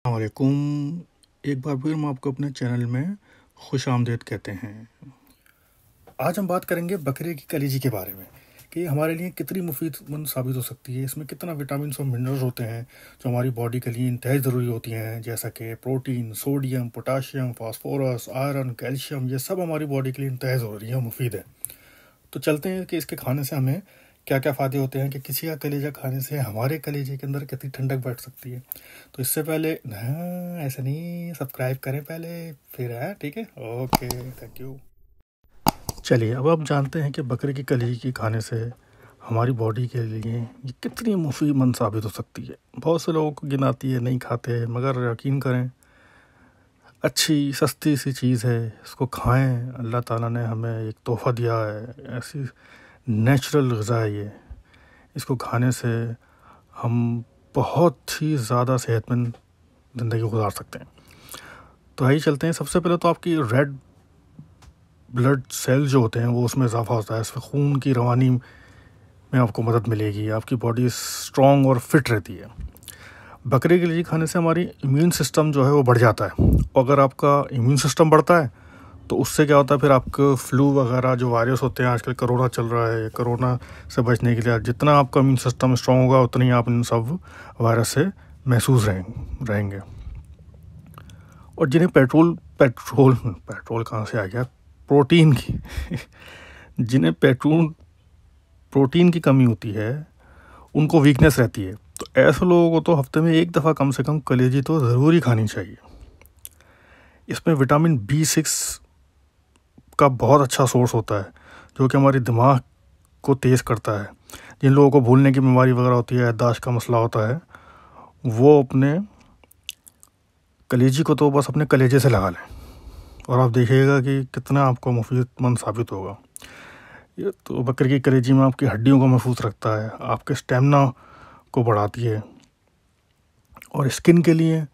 वालेकुम। एक बार फिर हम आपको अपने चैनल में खुश आमदीद कहते हैं। आज हम बात करेंगे बकरे की कलेजी के बारे में कि हमारे लिए कितनी मुफीदमंद साबित हो सकती है। इसमें कितना विटामिन और मिनरल्स होते हैं जो हमारी बॉडी के लिए इंतहाई ज़रूरी होती हैं, जैसा कि protein, sodium, potassium, phosphorus, iron, calcium. ये सब हमारी बॉडी के लिए इंतहाई ज़रूरी है, मुफीद है। तो चलते हैं कि इसके खाने से हमें क्या क्या फ़ायदे होते हैं, कि किसी का कलेजा खाने से हमारे कलेजे के अंदर कितनी ठंडक बैठ सकती है। तो इससे पहले ऐसा नहीं, सब्सक्राइब करें पहले, फिर है ठीक है। Okay, thank you. चलिए अब आप जानते हैं कि बकरे की कलेजी की खाने से हमारी बॉडी के लिए ये कितनी मुफीदमंद साबित हो सकती है। बहुत से लोगों को गिनाती है, नहीं खाते, मगर यकीन करें अच्छी सस्ती सी चीज़ है, इसको खाएं। अल्लाह ताला ने हमें एक तोहफ़ा दिया है, ऐसी नेचुरल ग़िज़ा है ये। इसको खाने से हम बहुत ही ज़्यादा सेहतमंद ज़िंदगी गुजार सकते हैं। तो आइए चलते हैं। सबसे पहले तो आपकी रेड ब्लड सेल जो होते हैं वो उसमें इजाफा होता है। इसमें खून की रवानी में आपको मदद मिलेगी, आपकी बॉडी स्ट्रॉन्ग और फिट रहती है। बकरे के लिए खाने से हमारी इम्यून सिस्टम जो है वो बढ़ जाता है। और अगर आपका इम्यून सिस्टम बढ़ता है तो उससे क्या होता है, फिर आपको फ्लू वगैरह जो वायरस होते हैं, आजकल कोरोना चल रहा है, कोरोना से बचने के लिए जितना आपका इम्यून सिस्टम स्ट्रॉन्ग होगा उतना ही आप इन सब वायरस से महसूस रहेंगे। और जिन्हें पेट्रोल कहाँ से आ गया, प्रोटीन की जिन्हें प्रोटीन की कमी होती है उनको वीकनेस रहती है। तो ऐसे लोगों को तो हफ्ते में एक दफ़ा कम से कम कलेजी तो ज़रूर ही खानी चाहिए। इसमें विटामिन B6 का बहुत अच्छा सोर्स होता है जो कि हमारे दिमाग को तेज़ करता है। जिन लोगों को भूलने की बीमारी वगैरह होती है, याददाश्त का मसला होता है, वो अपने कलेजी को तो बस अपने कलेजे से लगा लें और आप देखिएगा कि कितना आपको मुफीदमंद साबित होगा। ये तो बकरे की कलेजी में आपकी हड्डियों को महफूज रखता है, आपके स्टेमिना को बढ़ाती है। और स्किन के लिए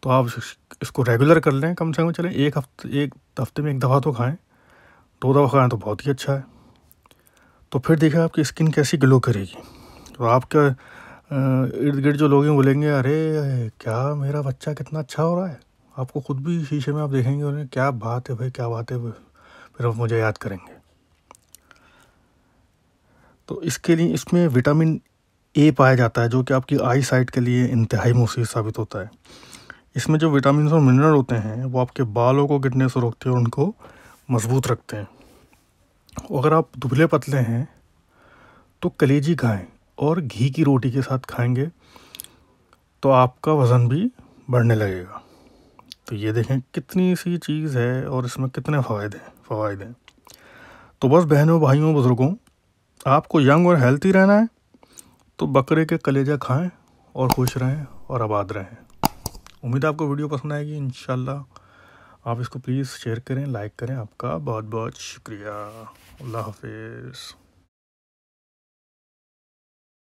तो आप इसको रेगुलर कर लें, कम से कम चलें एक हफ्ते में एक दफ़ा तो खाएं, 2 दफ़ा खाएं तो बहुत ही अच्छा है। तो फिर देखिए आपकी स्किन कैसी ग्लो करेगी। तो आपके इर्द गिर्द जो लोग हैं बोलेंगे, अरे क्या मेरा बच्चा कितना अच्छा हो रहा है। आपको खुद भी शीशे में आप देखेंगे, उन्हें क्या बात है भाई, क्या बात है, फिर आप मुझे याद करेंगे। तो इसके लिए इसमें विटामिन A पाया जाता है जो कि आपकी आई साइट के लिए इंतहाई मुफीद साबित होता है। इसमें जो विटामिन और मिनरल होते हैं वो आपके बालों को गिरने से रोकते हैं और उनको मजबूत रखते हैं। अगर आप दुबले पतले हैं तो कलेजी खाएं और घी की रोटी के साथ खाएंगे तो आपका वज़न भी बढ़ने लगेगा। तो ये देखें कितनी सी चीज़ है और इसमें कितने फ़वाइद हैं। तो बस बहनों, भाइयों, बुज़ुर्गों, आपको यंग और हेल्थी रहना है तो बकरे के कलेजा खाएं और खुश रहें और आबाद रहें। उम्मीद है आपको वीडियो पसंद आएगी। इंशाल्लाह आप इसको प्लीज़ शेयर करें, लाइक करें। आपका बहुत बहुत शुक्रिया। अल्लाह हाफिज़।